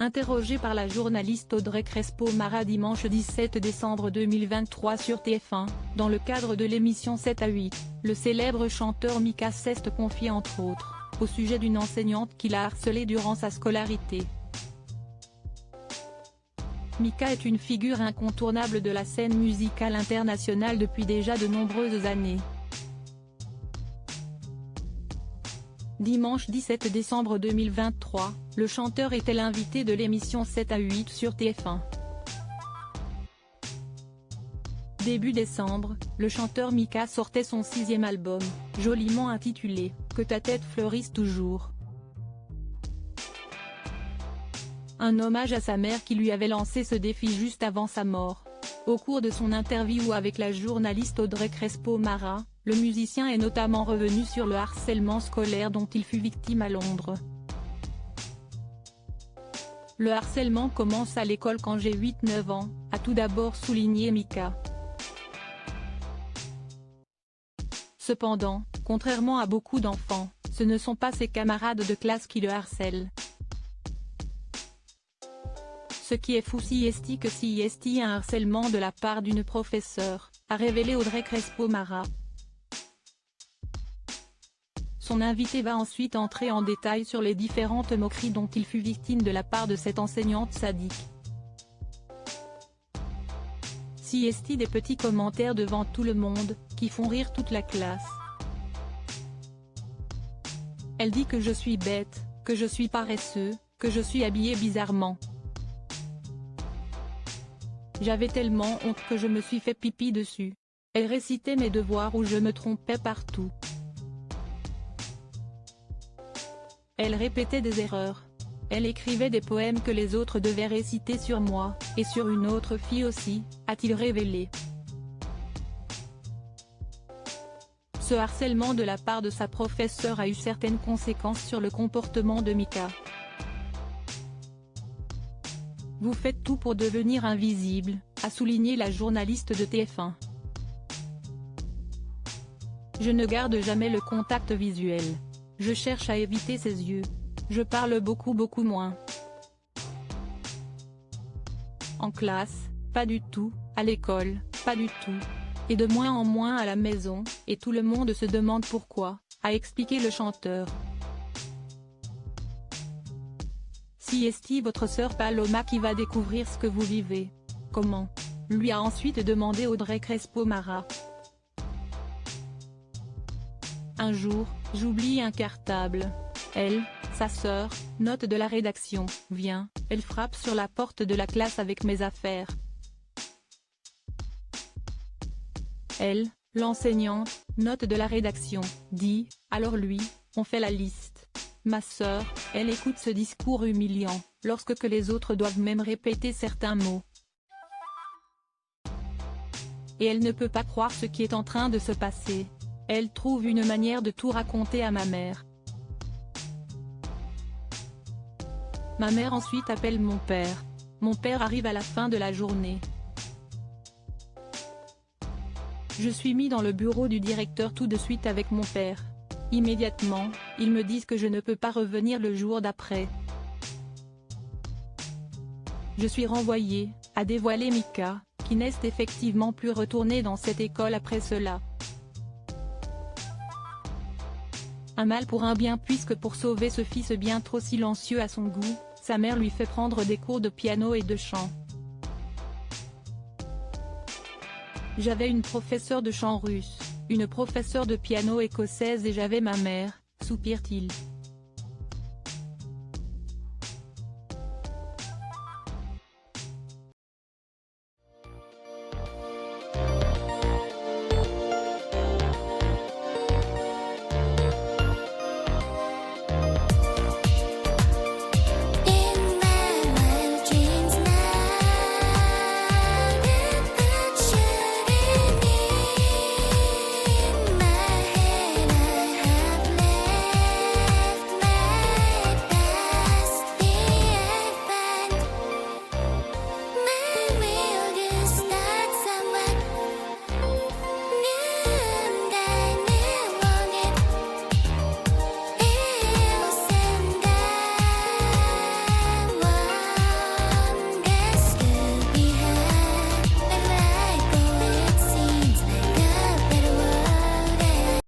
Interrogée par la journaliste Audrey Crespo-Mara dimanche 17 décembre 2023 sur TF1, dans le cadre de l'émission 7 à 8, le célèbre chanteur Mika Sest confie entre autres, au sujet d'une enseignante qui l'a harcelé durant sa scolarité. Mika est une figure incontournable de la scène musicale internationale depuis déjà de nombreuses années. Dimanche 17 décembre 2023, le chanteur était l'invité de l'émission 7 à 8 sur TF1. Début décembre, le chanteur Mika sortait son 6e album, joliment intitulé « Que ta tête fleurisse toujours ». Un hommage à sa mère qui lui avait lancé ce défi juste avant sa mort. Au cours de son interview avec la journaliste Audrey Crespo-Mara, le musicien est notamment revenu sur le harcèlement scolaire dont il fut victime à Londres. Le harcèlement commence à l'école quand j'ai 8-9 ans, a tout d'abord souligné Mika. Cependant, contrairement à beaucoup d'enfants, ce ne sont pas ses camarades de classe qui le harcèlent. Ce qui est fou que CIST un harcèlement de la part d'une professeure, a révélé Audrey Crespo-Mara. Son invité va ensuite entrer en détail sur les différentes moqueries dont il fut victime de la part de cette enseignante sadique. CIST des petits commentaires devant tout le monde, qui font rire toute la classe. Elle dit que je suis bête, que je suis paresseux, que je suis habillé bizarrement. J'avais tellement honte que je me suis fait pipi dessus. Elle récitait mes devoirs où je me trompais partout. Elle répétait des erreurs. Elle écrivait des poèmes que les autres devaient réciter sur moi, et sur une autre fille aussi, a-t-il révélé. Ce harcèlement de la part de sa professeure a eu certaines conséquences sur le comportement de Mika. Vous faites tout pour devenir invisible, a souligné la journaliste de TF1. Je ne garde jamais le contact visuel. Je cherche à éviter ses yeux. Je parle beaucoup moins. En classe, pas du tout, à l'école, pas du tout. Et de moins en moins à la maison, et tout le monde se demande pourquoi, a expliqué le chanteur. CIST votre sœur Paloma qui va découvrir ce que vous vivez. Comment ? Lui a ensuite demandé Audrey Crespo-Mara. Un jour, j'oublie un cartable. Elle, sa sœur, note de la rédaction, vient, elle frappe sur la porte de la classe avec mes affaires. Elle, l'enseignante, note de la rédaction, dit, alors lui, on fait la liste. Ma sœur, elle écoute ce discours humiliant, lorsque que les autres doivent même répéter certains mots. Et elle ne peut pas croire ce qui est en train de se passer. Elle trouve une manière de tout raconter à ma mère. Ma mère ensuite appelle mon père. Mon père arrive à la fin de la journée. Je suis mis dans le bureau du directeur tout de suite avec mon père. Immédiatement, ils me disent que je ne peux pas revenir le jour d'après. Je suis renvoyé, a dévoilé Mika, qui n'est effectivement plus retourné dans cette école après cela. Un mal pour un bien puisque pour sauver ce fils bien trop silencieux à son goût, sa mère lui fait prendre des cours de piano et de chant. J'avais une professeure de chant russe, une professeure de piano écossaise et j'avais ma mère, soupire-t-il.